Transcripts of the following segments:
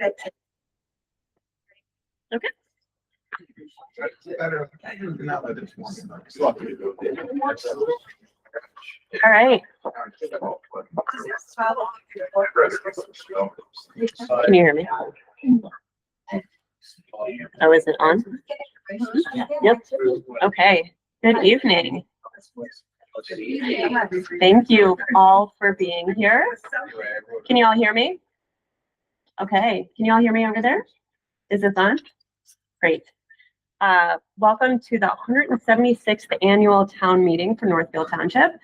Okay. All right. Can you hear me? Oh, is it on? Yep. Okay. Good evening. Thank you all for being here. Can you all hear me? Okay. Can you all hear me over there? Is this on? Great. Welcome to the 176th annual town meeting for Northfield Township.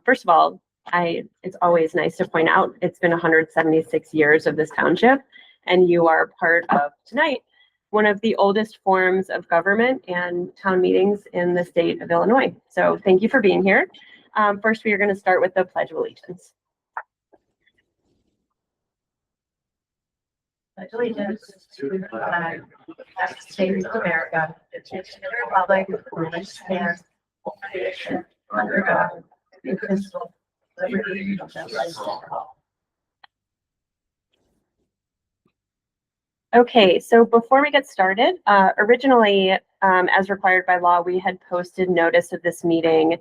First of all, it's always nice to point out it's been 176 years of this township, and you are part of tonight one of the oldest forms of government and town meetings in the state of Illinois. So thank you for being here. First, we are going to start with the Pledge of Allegiance. Pledge allegiance to the flag of the United States of America, and to the republic for which stands one nation under God, indivisible, liberty and justice for all. Okay, so before we get started, originally, as required by law, we had posted notice of this meeting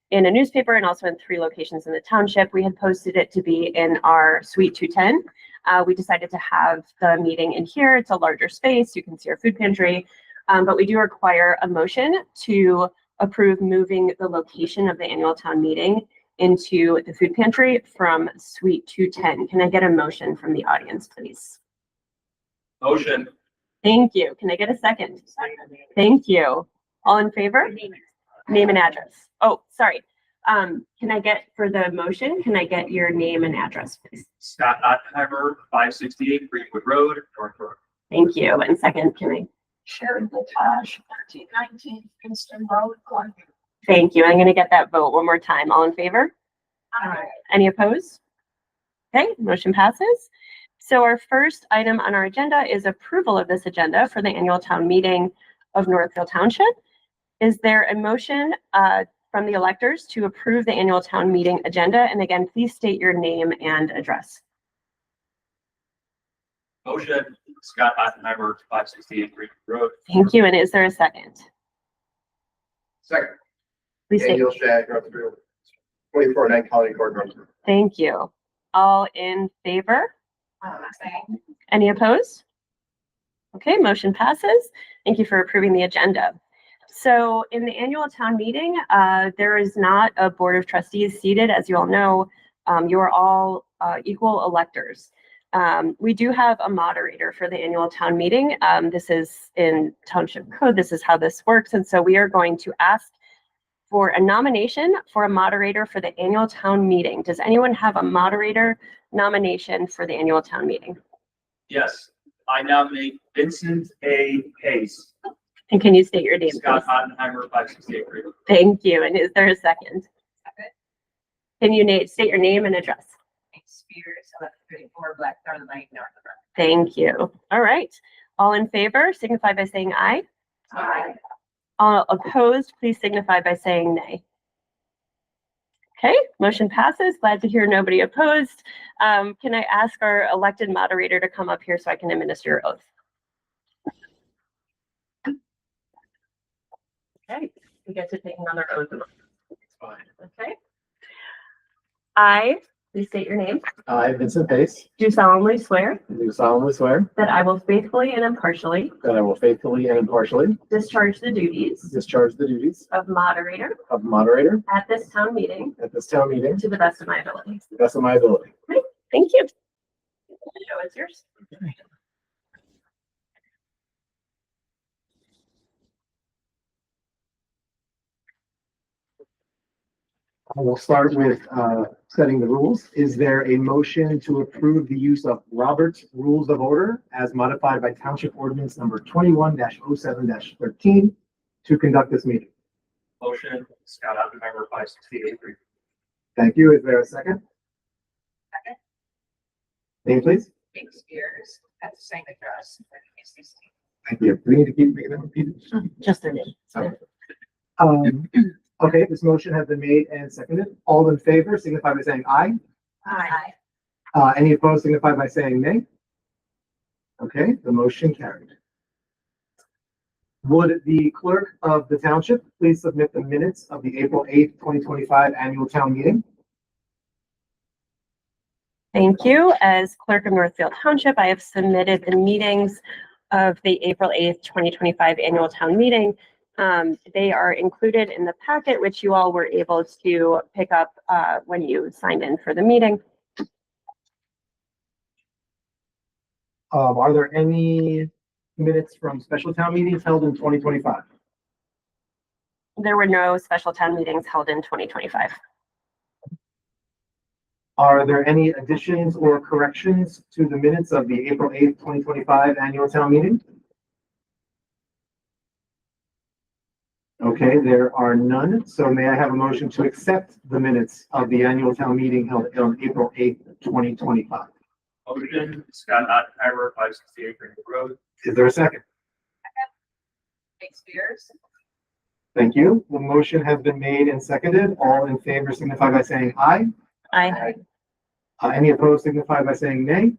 in a newspaper and also in 3 locations in the township. We had posted it to be in our Suite 210. We decided to have the meeting in here. It's a larger space. You can see our food pantry, but we do require a motion to approve moving the location of the annual town meeting into the food pantry from Suite 210. Can I get a motion from the audience, please? Motion. Thank you. Can I get a second? Thank you. All in favor? Name and address. Oh, sorry. Can I get, for the motion, can I get your name and address, please? Scott Ottenheimer, 568 Greenwood Road, Northbrook. Thank you. And second, can I? Sharon Latage, 1319 Princeton Road, Clark. Thank you. I'm going to get that vote one more time. All in favor? Aye. Any opposed? Okay, motion passes. So our first item on our agenda is approval of this agenda for the annual town meeting of Northfield Township. Is there a motion from the electors to approve the annual town meeting agenda? And again, please state your name and address. Motion. Scott Ottenheimer, 568 Greenwood Road. Thank you. And is there a second? Second. Please state. Daniel Shag, Northfield, 24-9 County Court, Northfield. Thank you. All in favor? Any opposed? Okay, motion passes. Thank you for approving the agenda. So in the annual town meeting, there is not a board of trustees seated. As you all know, you are all equal electors. We do have a moderator for the annual town meeting. This is in township code. This is how this works. And so we are going to ask for a nomination for a moderator for the annual town meeting. Does anyone have a moderator nomination for the annual town meeting? Yes, I nominate Vincent A. Pace. And can you state your name, Scott please? Ottenheimer, 568 Greenwood. Thank you. And is there a second? Can you state your name and address? Spears, 1134 Blackthorn Lane, Northbrook. Thank you. All right. All in favor, signify by saying aye. Aye. All opposed, please signify by saying nay. Okay, motion passes. Glad to hear nobody opposed. Can I ask our elected moderator to come up here so I can administer your oath? Okay, we get to take another oath. It's fine. Okay. I, please state your name, I, Vincent Pace, do solemnly swear do solemnly swear that I will faithfully and impartially that I will faithfully and impartially discharge the duties discharge the duties of moderator of moderator at this town meeting at this town meeting to to the best of my ability. the best of my ability. Thank you. Show is yours. I will start with setting the rules. Is there a motion to approve the use of Robert's Rules of Order as modified by Township Ordinance number 21-07-13 to conduct this meeting? Motion. Scott Ottenheimer, 568 Greenwood. Thank you. Is there a second? Second. Name, please. Big Spears, at the same address. Thank you. Do we need to keep making that repeated? Just their name. Okay, this motion has been made and seconded. All in favor signify by saying aye. Aye. Any opposed signify by saying nay. Okay, the motion carried. Would the clerk of the township please submit the minutes of the April 8th, 2025 annual town meeting? Thank you. As clerk of Northfield Township, I have submitted the meetings of the April 8th, 2025 annual town meeting. They are included in the packet, which you all were able to pick up when you signed in for the meeting. Are there any minutes from special town meetings held in 2025? There were no special town meetings held in 2025. Are there any additions or corrections to the minutes of the April 8th, 2025 annual town meeting? Okay, there are none. So may I have a motion to accept the minutes of the annual town meeting held on April 8th, 2025? Motion, Scott Oppenheimer, 568 Greenwood Road. Is there a second? Spears. Thank you. The motion has been made and seconded. All in favor signify by saying aye. Aye. Any opposed signify by saying nay.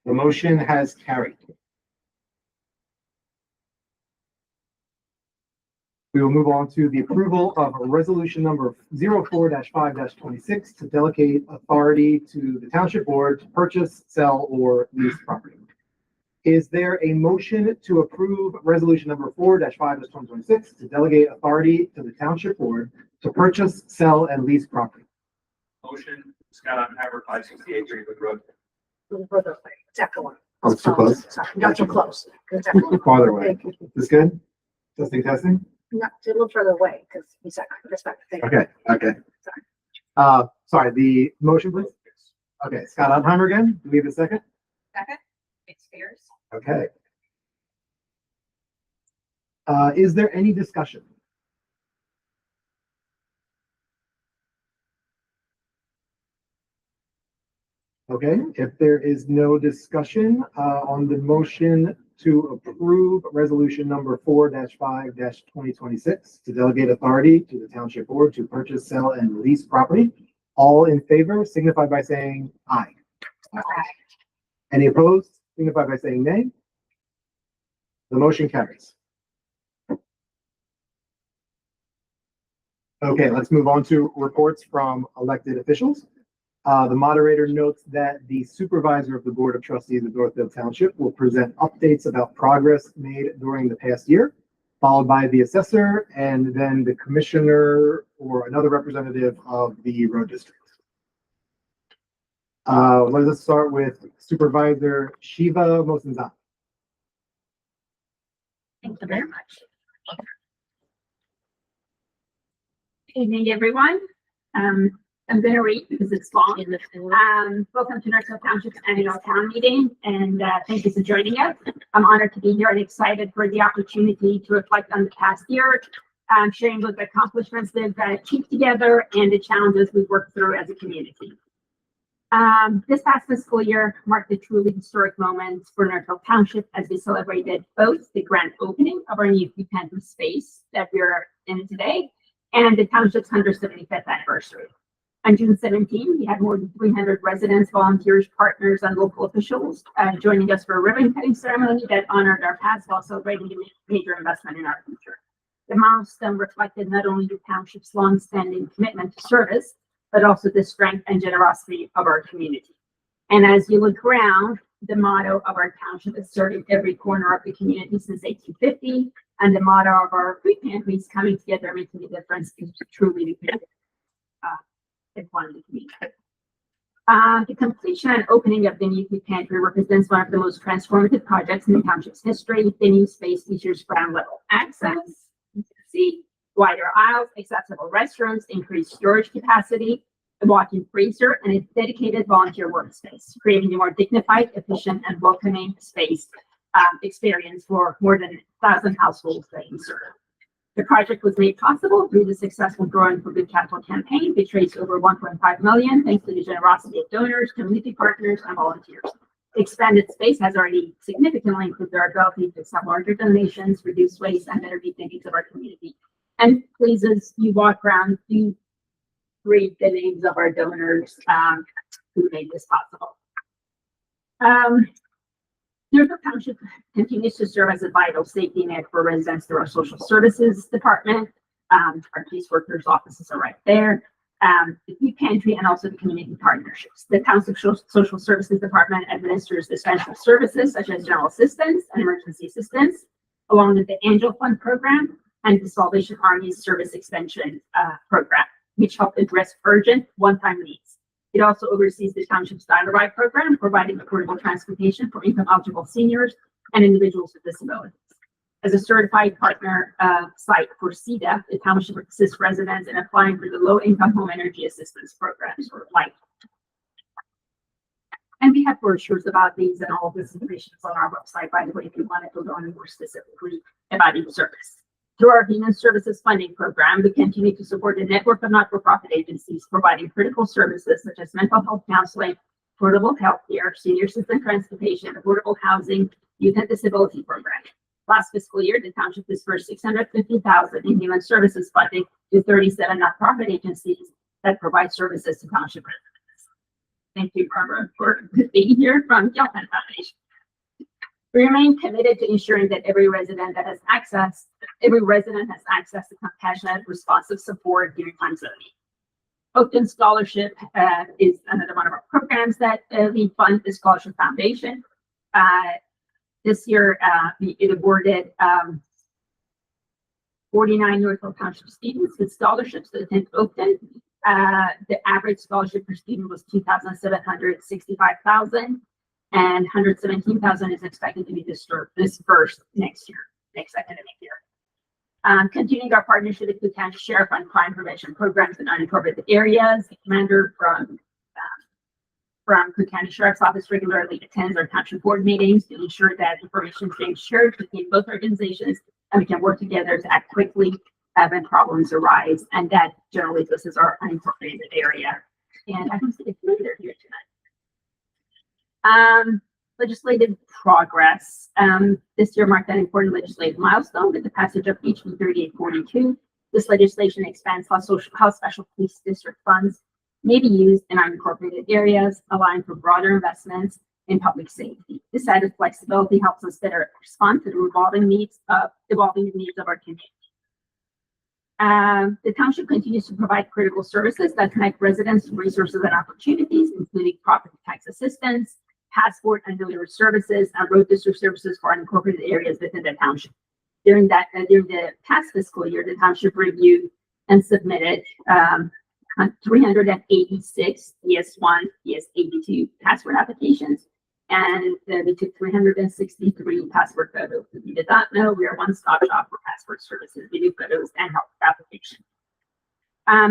The motion has carried. We will move on to the approval of resolution number 04-5-26 to delegate authority to the township board to purchase, sell, or lease property. Is there a motion to approve resolution number 4-5-2026 to delegate authority to the township board to purchase, sell, and lease property? Motion, Scott Oppenheimer, 568 Greenwood Road. Further away. Second one. Oh, it's too close? Sorry, not too close. Exactly. Farther away. Thank you. Is this good? Testing. Not a little further away because you said respect. Thank you. Okay. Sorry, the motion, please. Okay, Scott Oppenheimer again. Do we have a second? Second. Spears. Okay. Is there any discussion? Okay, if there is no discussion, on the motion to approve resolution number 4-5-2026 to delegate authority to the township board to purchase, sell, and lease property, all in favor signify by saying aye. Any opposed signify by saying nay. The motion carries. Okay, let's move on to reports from elected officials. The moderator notes that the supervisor of the Board of Trustees of Northfield Township will present updates about progress made during the past year, followed by the assessor and then the commissioner or another representative of the road district. Let us start with Supervisor Shiva Mosinzan. Thank you very much. Good evening, everyone. I'm going to read because it's long. Welcome to Northfield Township's annual town meeting, and thank you for joining us. I'm honored to be here and excited for the opportunity to reflect on the past year, sharing both the accomplishments we've achieved together and the challenges we've worked through as a community. This past fiscal year marked a truly historic moment for Northfield Township as we celebrated both the grand opening of our new campus space that we're in today and the township's 175th anniversary. On June 17, we had more than 300 residents, volunteers, partners, and local officials joining us for a ribbon cutting ceremony that honored our past while celebrating a major investment in our future. The milestone reflected not only the township's longstanding commitment to service, but also the strength and generosity of our community. And as you look around, the motto of our township is serving every corner of the community since 1850, and the motto of our food pantry is coming together, making a difference is truly the community. One of the community. The completion and opening of the new food pantry represents one of the most transformative projects in the township's history. The new space features ground level access, you can see wider aisles, accessible restrooms, increased storage capacity, a walk-in freezer, and a dedicated volunteer workspace, creating a more dignified, efficient, and welcoming space experience for more than 1,000 households that we serve. The project was made possible through the successful Growing for Good capital campaign, which raised over $1.5 million thanks to the generosity of donors, community partners, and volunteers. The expanded space has already significantly improved our ability to accept larger donations, reduce waste, and better meet the needs of our community. And please, as you walk around, do read the names of our donors who made this possible. Norfolk Township continues to serve as a vital safety net for residents through our social services department. Our caseworkers' offices are right there. The food pantry and also the community partnerships. The Township Social Services Department administers essential services such as general assistance and emergency assistance, along with the Angel Fund program and the Salvation Army's service extension program, which help address urgent one-time needs. It also oversees the Township's Dial-A-Ride program, providing affordable transportation for income-eligible seniors and individuals with disabilities. As a certified partner site for CEDA, the Township assists residents in applying for the Low-Income Home Energy Assistance Programs, or LIHEAP. And we have brochures about these, and all of this information is on our website, by the way, if you want to go on more specifically about each service. Through our Human Services Funding Program, we continue to support a network of not-for-profit agencies providing critical services such as mental health counseling, affordable health care, senior assistance transportation, affordable housing, youth and disability programs. Last fiscal year, the township dispersed $650,000 in human services funding to 37 nonprofit agencies that provide services to township residents. Thank you, Barbara, for being here from Gilpin Foundation. We remain committed to ensuring that every resident has access to compassionate, responsive support during times of need. Oakton Scholarship is another one of our programs that we fund, the Scholarship Foundation. This year, it awarded 49 Norfolk Township students with scholarships to attend Oakton. The average scholarship per student was $2,765,000, and $117,000 is expected to be dispersed next academic year. Continuing our partnership with the Cook Sheriff on crime prevention programs in unincorporated areas, the commander from Cook County Sheriff's Office regularly attends our township board meetings to ensure that information is being shared between both organizations and we can work together to act quickly when problems arise. And that generally this is our unincorporated area. And I don't see a commander here tonight. Legislative progress. This year marked an important legislative milestone with the passage of HB 3842. This legislation expands how special police district funds may be used in unincorporated areas, allowing for broader investments in public safety. This added flexibility helps us better respond to the evolving needs of our community. The township continues to provide critical services that connect residents to resources and opportunities, including property tax assistance, passport and delivery services, and road district services for unincorporated areas within the township. During the past fiscal year, the township reviewed and submitted 386 ES1, ES82 passport applications, and we took 363 passport photos. If you did not know, we are one-stop shop for passport services. We do photos and help application.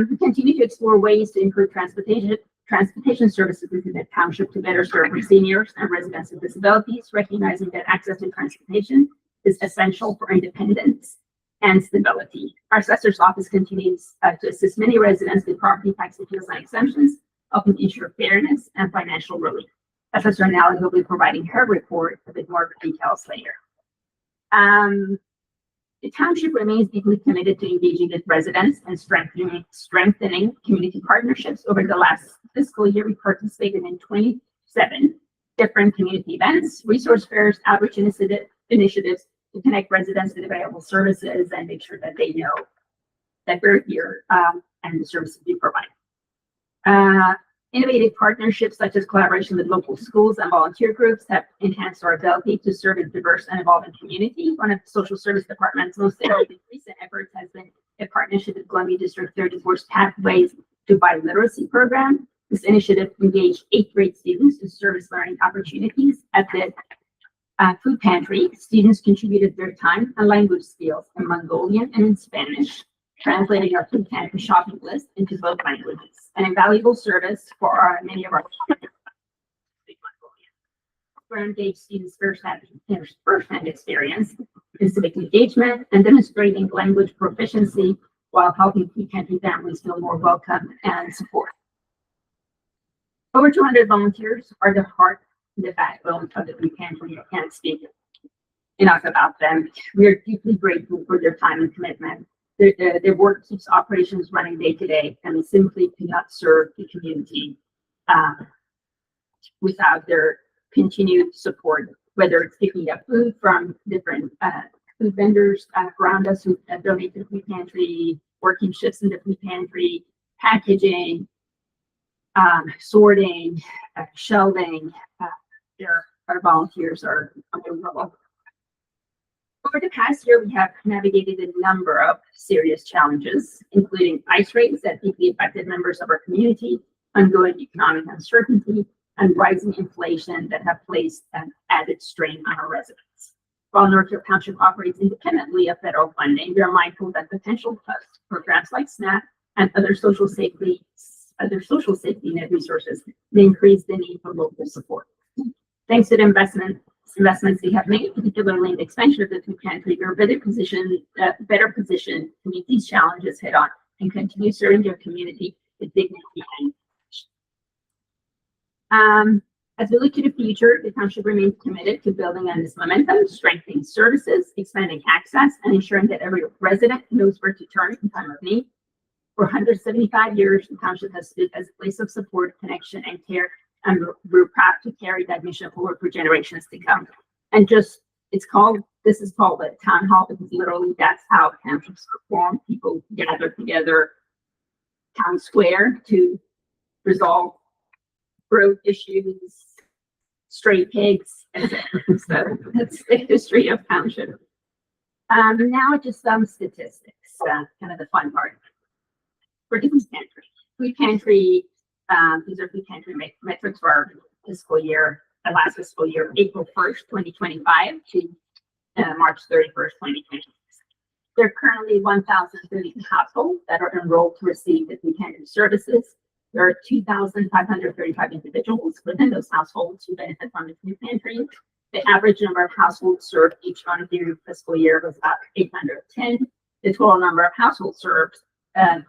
We continue to explore ways to improve transportation services within the township to better serve seniors and residents with disabilities, recognizing that access to transportation is essential for independence and stability. Our assessor's office continues to assist many residents with property tax appeals and exemptions, helping to ensure fairness and financial relief. Assessor Nally will be providing her report with more details later. The township remains deeply committed to engaging with residents and strengthening community partnerships. Over the last fiscal year, we participated in 27 different community events, resource fairs, outreach initiatives to connect residents with available services and make sure that they know that we're here and the services we provide. Innovative partnerships such as collaboration with local schools and volunteer groups have enhanced our ability to serve a diverse and evolving community. One of the social service department's most recent efforts has been a partnership with Columbia District 34's Pathways to Biliteracy program. This initiative engaged 8th grade students to service learning opportunities at the food pantry. Students contributed their time and language skills in Mongolian and in Spanish, translating our food pantry shopping list into both languages. An invaluable service for many of our engaged students' first-hand experience in civic engagement and demonstrating language proficiency while helping food pantry families feel more welcome and support. Over 200 volunteers are the heart and the backbone of the food pantry. I can't speak enough about them. We are deeply grateful for their time and commitment. Their work keeps operations running day to day, and we simply cannot serve the community without their continued support, whether it's picking up food from different food vendors around us who donate to the food pantry, working shifts in the food pantry, packaging, sorting, shelving. Our volunteers are unbelievable. Over the past year, we have navigated a number of serious challenges, including ice raids that deeply affected members of our community, ongoing economic uncertainty, and rising inflation that have placed an added strain on our residents. While Northfield Township operates independently of federal funding, we are mindful that potential cuts for grants like SNAP and other social safety net resources may increase the need for local support. Thanks to the investments we have made, particularly in the expansion of the food pantry, we are better positioned to meet these challenges head on and continue serving your community with dignity and as we look to the future, the township remains committed to building on this momentum, strengthening services, expanding access, and ensuring that every resident knows where to turn in time of need. For 175 years, the township has stood as a place of support, connection, and care, and we're proud to carry that mission forward for generations to come. And this is called the town hall because literally that's how townships perform. People gather together, town square, to resolve road issues, stray pigs, etc. So that's the history of township. Now just some statistics, kind of the fun part. For the food pantry, these are food pantry metrics for our fiscal year, the last fiscal year, April 1st, 2025 to March 31st, 2026. There are currently 1,030 households that are enrolled to receive the food pantry services. There are 2,535 individuals within those households who benefit from the food pantry. The average number of households served each month during the fiscal year was about 810. The total number of households served,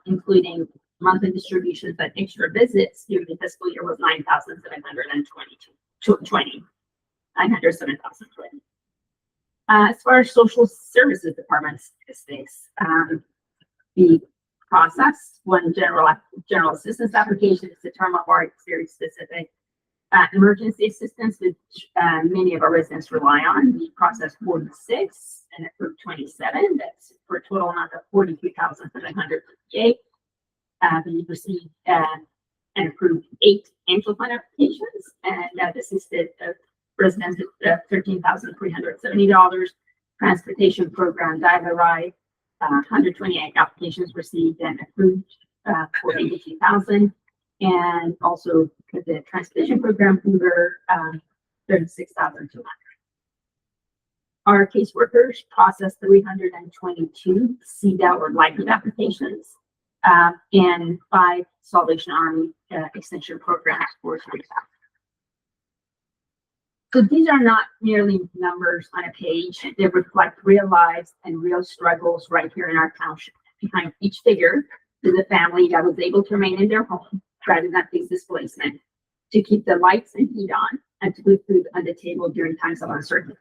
including monthly distributions and extra visits during the fiscal year, was 9,720. As far as social services department statistics, the process one general assistance application is the term of art, very specific. Emergency assistance, which many of our residents rely on, we processed 46 and approved 27. That's for a total amount of 43,758. We received and approved 8 angel fund applications, and assisted residents at $13,370. Transportation program diver ride, 128 applications received and approved for 82,000. And also for the transportation program, we were 36,200. Our caseworkers processed 322 CDL or likelihood applications and 5 Salvation Army extension programs for 3,000. So these are not merely numbers on a page. They reflect real lives and real struggles right here in our township. Behind each figure is a family that was able to remain in their home rather than face displacement, to keep the lights and heat on, and to put food on the table during times of uncertainty.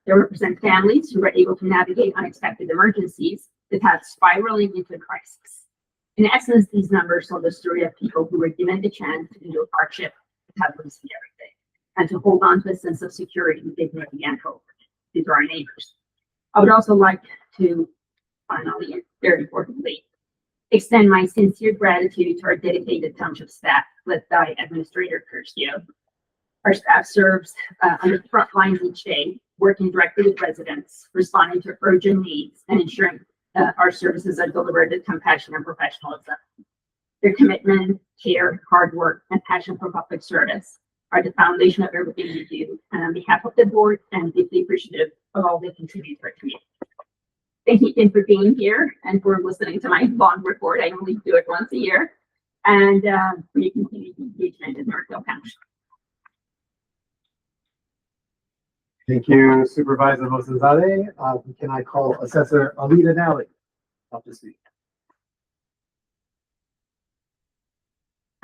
They represent families who were able to navigate unexpected emergencies without spiraling into a crisis. In essence, these numbers tell the story of people who were given the chance to endure hardship without losing everything, and to hold on to a sense of security, dignity, and hope. These are our neighbors. I would also like to, finally, and very importantly, extend my sincere gratitude to our dedicated township staff, led by Administrator Curcio. Our staff serves on the front lines each day, working directly with residents, responding to urgent needs, and ensuring our services are delivered with compassion and professionalism. Their commitment, care, hard work, and passion for public service are the foundation of everything we do. And on behalf of the board, I'm deeply appreciative of all they contribute to our community. Thank you again for being here and for listening to my long report. I only do it once a year. And for your continued engagement in Northfield Township. Thank you, Supervisor Mosenzadeh. Can I call Assessor Alita Nally up to speak?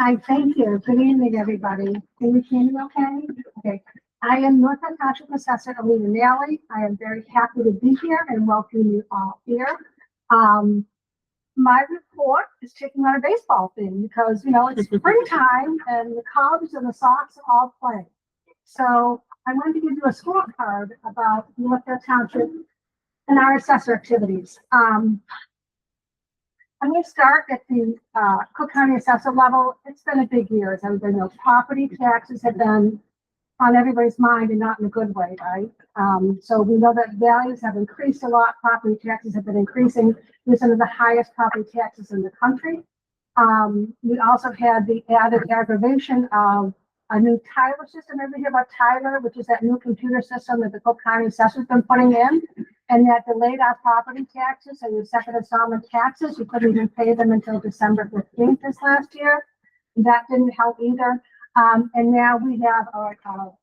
Hi, thank you. Good evening, everybody. Can you hear me okay? Okay. I am Northfield Township Assessor Alita Nally. I am very happy to be here and welcome you all here. My report is taking on a baseball thing because, you know, it's springtime and the Cubs and the Sox are all playing. So I wanted to give you a scorecard about Northfield Township and our assessor activities. I'm going to start at the Cook County assessor level. It's been a big year, as everybody knows. Property taxes have been on everybody's mind and not in a good way, right? So we know that values have increased a lot. Property taxes have been increasing. We're some of the highest property taxes in the country. We also had the added aggravation of a new Tyler system. Everybody hear about Tyler, which is that new computer system that the Cook County assessor's been putting in, and that delayed our property taxes and your second installment taxes. You couldn't even pay them until December 15th this last year. That didn't help either. And now we have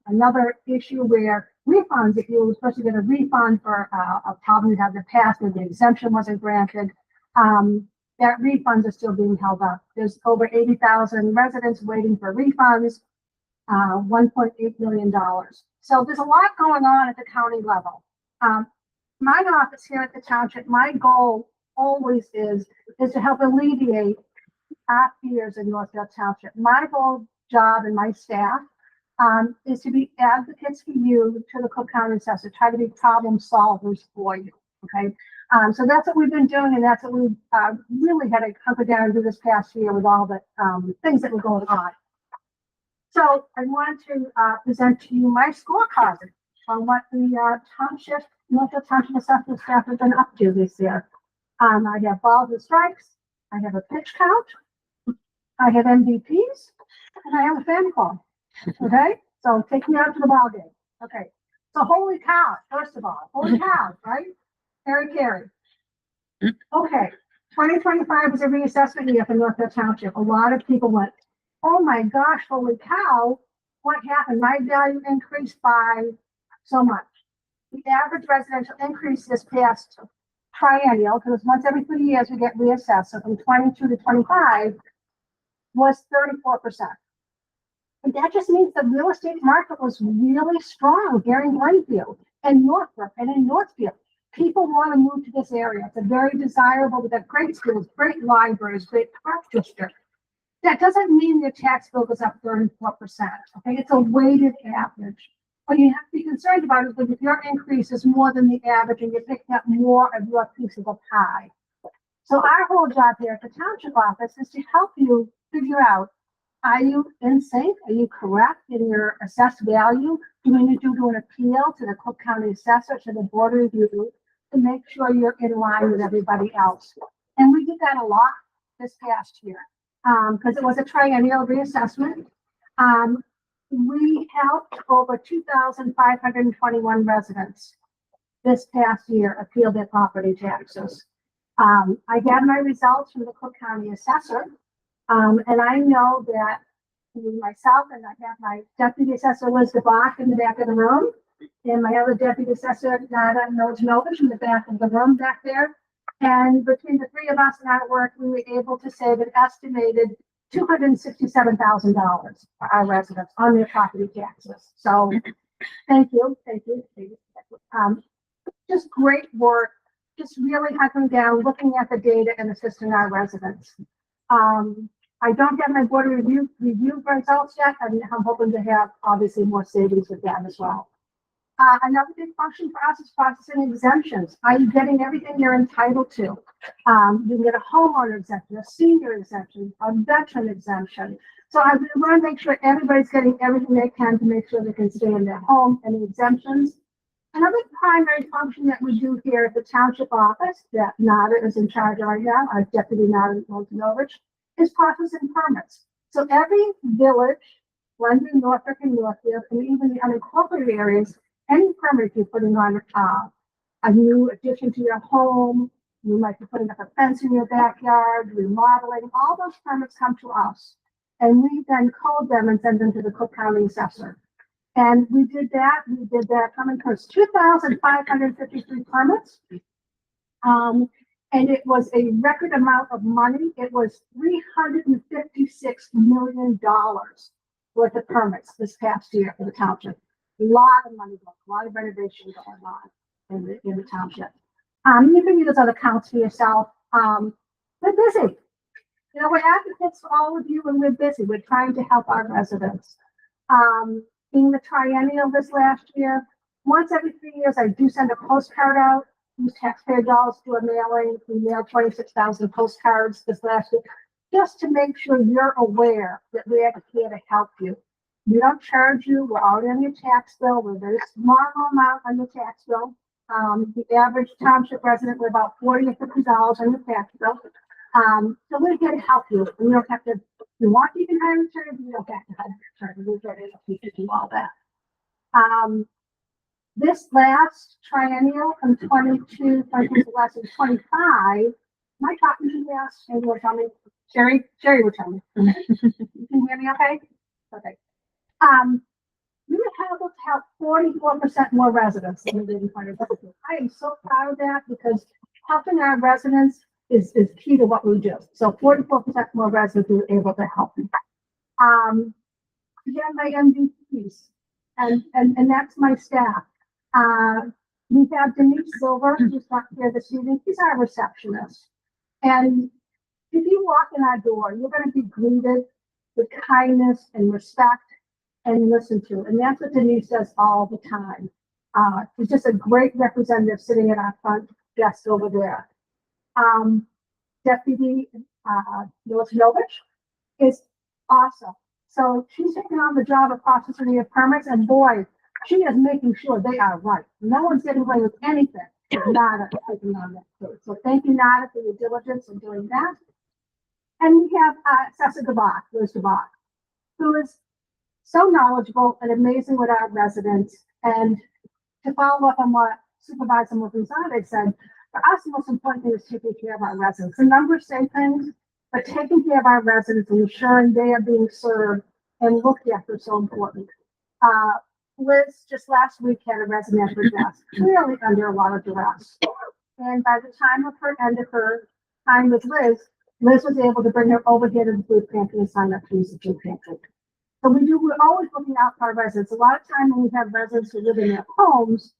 another issue where refunds, if you were supposed to get a refund for a problem you had in the past where the exemption wasn't granted, that refunds are still being held up. There's over 80,000 residents waiting for refunds, $1.8 million. So there's a lot going on at the county level. My office here at the township, my goal always is to help alleviate our fears in Northfield Township. My goal, job, and my staff is to be advocates for you to the Cook County assessor, try to be problem solvers for you. Okay, so that's what we've been doing, and that's what we've really had to hunker down and do this past year with all the things that were going on. So I want to present to you my scorecard on what the Northfield Township assessment staff has been up to this year. I have balls and strikes, I have a pitch count, I have MVPs, and I have a fan call. Okay, so take me out to the ball game. Okay, so holy cow, first of all, holy cow, right? Carrie. Okay, 2025 is a reassessment year for Northfield Township. A lot of people went, oh my gosh, holy cow, what happened? My value increased by so much. The average residential increase this past triennial, because once every 3 years we get reassessed, so from 22 to 25, was 34%. And that just means the real estate market was really strong here in Glenview and Northbrook and in Northfield. People want to move to this area. It's a very desirable, we've got great schools, great libraries, great park district. That doesn't mean your tax bill goes up 34%. Okay, it's a weighted average. What you have to be concerned about is that if your increase is more than the average and you're picking up more of your piece of the pie. So our whole job here at the township office is to help you figure out, are you in sync? Are you correct in your assessed value? Do we need to do an appeal to the Cook County assessor, to the board review, to make sure you're in line with everybody else? And we did that a lot this past year because it was a triennial reassessment. We helped over 2,521 residents this past year appeal their property taxes. I got my results from the Cook County assessor, and I know that myself, and I have my deputy assessor Liz DeBach in the back of the room, and my other deputy assessor Nada Nojinovich in the back of the room back there. And between the three of us and our work, we were able to save an estimated $267,000 for our residents on their property taxes. So thank you. Just great work, just really hunkering down, looking at the data and assisting our residents. I don't have my board review results yet. I'm hoping to have obviously more savings with that as well. Another big function for us is processing exemptions. Are you getting everything you're entitled to? You can get a homeowner exemption, a senior exemption, a veteran exemption. So I want to make sure everybody's getting everything they can to make sure they can stay in their home and the exemptions. Another primary function that we do here at the township office that Nada is in charge of right now, our deputy Nada Nojinovich, is processing permits. So every village, Glenview, Norfolk, and Northfield, and even the unincorporated areas, any permit you're putting on a new addition to your home, you might be putting up a fence in your backyard, remodeling, all those permits come to us. And we then code them and send them to the Cook County assessor. And we did that coming towards 2,553 permits. And it was a record amount of money. It was $356 million worth of permits this past year for the township. A lot of money, a lot of renovation going on in the township. You can use other counts for yourself. We're busy. You know, we're advocates for all of you and we're busy. We're trying to help our residents. being the triennial this last year, once every 3 years, I do send a postcard out. Use taxpayer dollars to do a mailing. We mailed 26,000 postcards this last year, just to make sure you're aware that we're here to help you. We don't charge you. We're already on your tax bill. We're a very small amount on the tax bill. The average township resident, we're about $40 or $50 on the tax bill. So we're here to help you. You don't have to, if you want, you can hire an attorney, but you don't have to hire an attorney. We're here to help you to do all that. This last triennial from 22, 23 to last is 25. Am I talking to you? Yes, and you will tell me. Sherry will tell me. You can hear me okay? Okay. We were able to help 44% more residents than we did in 2022. I am so proud of that because helping our residents is key to what we do. So 44% more residents we were able to help. Again, my MVPs, and that's my staff. We have Denise Silver, who's not here this evening. She's our receptionist. And if you walk in our door, you're going to be greeted with kindness and respect and listened to. And that's what Denise does all the time. She's just a great representative sitting at our front desk over there. Deputy Milicinovich is awesome. So she's taking on the job of processing the permits, and boy, she is making sure they are right. No one's getting away with anything. Nada taking on that case. So thank you, Nada, for your diligence in doing that. And we have Assessor Gabak, Liz Gabak, who is so knowledgeable and amazing with our residents. And to follow up on what Supervisor Mufizade said, for us, the most important thing is taking care of our residents. The numbers say things, but taking care of our residents and ensuring they are being served and looked after is so important. Liz just last week had a resident at her desk, clearly under a lot of duress. And by the time of her end of her time with Liz was able to bring her over here to the food pantry and sign up to use the food pantry. So we're always looking out for our residents. A lot of time when we have residents who live in their homes,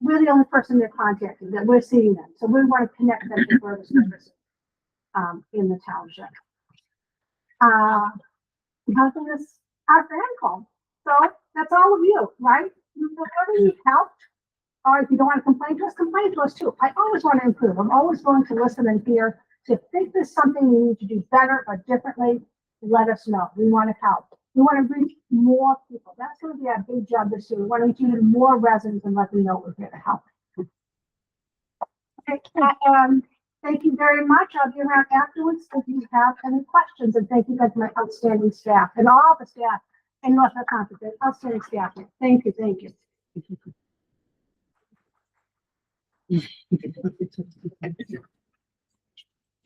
we're the only person they're contacting, that we're seeing them. So we want to connect them to further services in the township. Helping us, our fan call. So that's all of you, right? Whoever needs help, or if you don't want to complain to us too. I always want to improve. I'm always willing to listen and hear. So if you think there's something you need to do better or differently, let us know. We want to help. We want to reach more people. That's going to be our big job this year. We want to reach even more residents and let them know we're here to help. Okay, thank you very much. I'll be around afterwards if you have any questions. And thank you guys, my outstanding staff and all the staff in North Conference. Outstanding staff. Thank you. Thank you.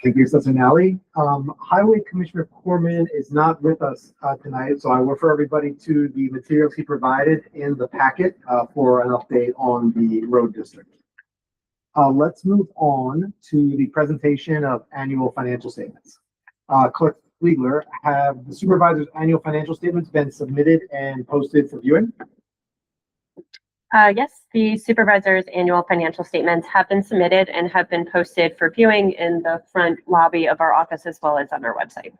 Thank you, Assessor Nally. Highway Commissioner Corman is not with us tonight, so I will refer everybody to the materials he provided in the packet for an update on the road district. Let's move on to the presentation of annual financial statements. Clerk Fliegler, have the supervisor's annual financial statements been submitted and posted for viewing? Yes, the supervisor's annual financial statements have been submitted and have been posted for viewing in the front lobby of our office as well as on our website.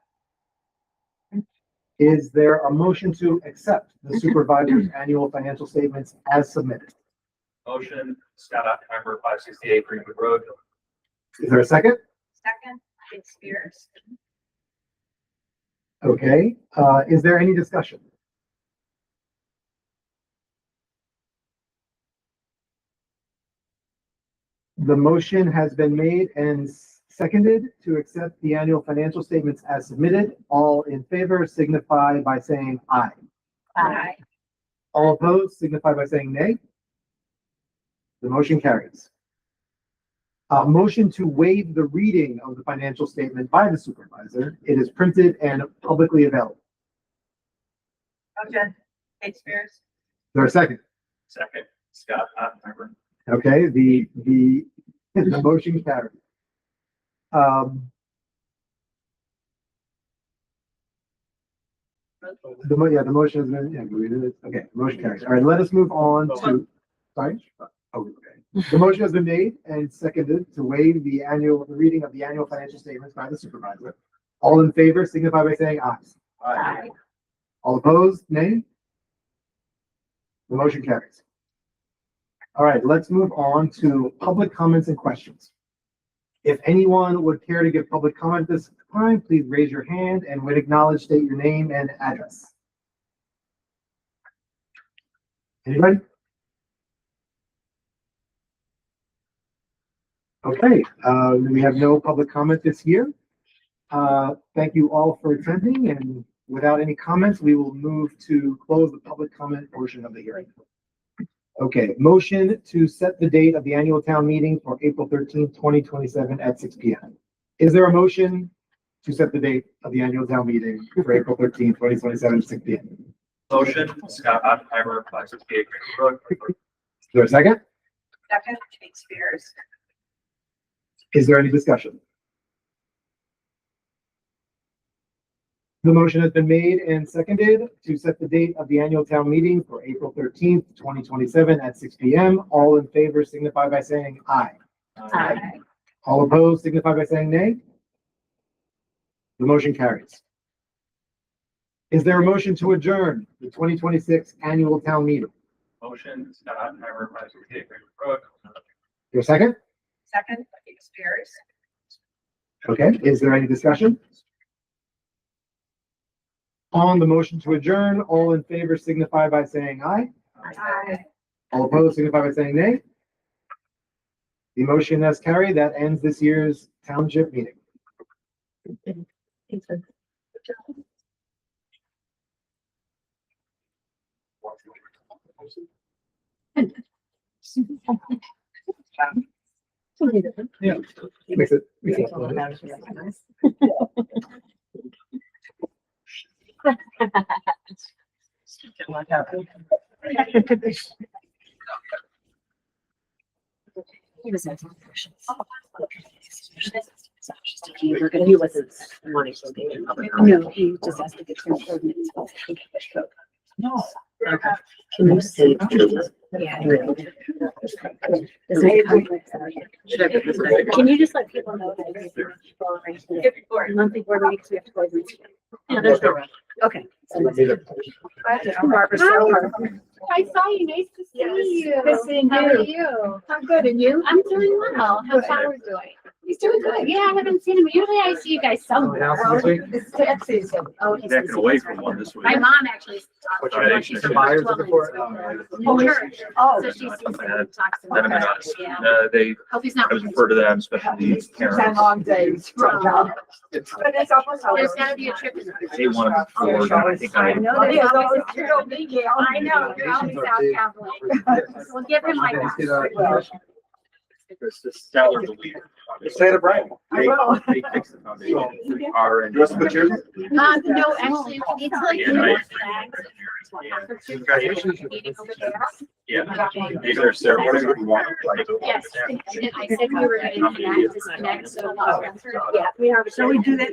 Is there a motion to accept the supervisor's annual financial statements as submitted? Motion, Scott Oppenheimer, 568 Greenwood Road. Is there a second? Second, it's Spears. Okay, is there any discussion? The motion has been made and seconded to accept the annual financial statements as submitted. All in favor signify by saying aye. Aye. All opposed signify by saying nay. The motion carries. Motion to waive the reading of the financial statement by the supervisor. It is printed and publicly available. Motion, Kate Spears. Is there a second? Second, Scott Oppenheimer. Okay, the motion carries. The motion has been, okay, the motion carries. All right, let us move on to, sorry? Oh, okay. The motion has been made and seconded to waive the reading of the annual financial statements by the supervisor. All in favor signify by saying aye. Aye. All opposed, nay? The motion carries. All right, let's move on to public comments and questions. If anyone would care to give public comment this time, please raise your hand and when acknowledged, state your name and address. Anybody? Okay, we have no public comment this year. Thank you all for attending, and without any comments, we will move to close the public comment portion of the hearing. Okay, motion to set the date of the annual town meeting for April 13th, 2027 at 6 p.m. Is there a motion to set the date of the annual town meeting for April 13th, 2027 at 6 p.m.? Motion, Scott Oppenheimer, 568 Cranky Brook. Is there a second? Second, Kate Spears. Is there any discussion? The motion has been made and seconded to set the date of the annual town meeting for April 13th, 2027 at 6 p.m. All in favor signify by saying aye. Aye. All opposed signify by saying nay. The motion carries. Is there a motion to adjourn the 2026 annual town meeting? Motion, Scott Oppenheimer, 568 Cranky Brook. Your second? Second, Kate Spears. Okay, is there any discussion? On the motion to adjourn, all in favor signify by saying aye. Aye. All opposed signify by saying nay. The motion has carried. That ends this year's township meeting. Yeah. Makes it. We're gonna do what's money. No, he just has to get some ordinance. No. Okay. Can you say? Yeah. Can you just let people know that monthly board meetings, we have to go over? Yeah, there's no rush. Okay. Barbara, I saw you. Nice to see you. Good seeing How are you. you? I'm good, and you? I'm doing well. How's Howard doing? He's doing good. Yeah, I haven't seen him. Usually I see you guys somewhere. It's tax season. Oh, he's. Backing away from one this week. My mom actually talks to Right. her. She's The from buyer's Twelve report? Minutes. Church. Oh. So she sees them and talks to Let him them. know. Yeah. They, Hope he's I not. refer to them, special needs parents. long days. Oh. But it's almost. There's gotta be a trip in there. They want to forward, and I think I I. know, there's always, you don't need me. I know, you're always out traveling. We'll give him my best. It's the stellar belief. Say it, Brian. They fix the foundation. Are and. No, actually, we need to like. Yeah, do right. more flags. Congratulations. Meeting over there. Yeah. Is there a ceremony we want? Yes, and I said we were gonna connect, disconnect, so. Yeah, we are. So we do that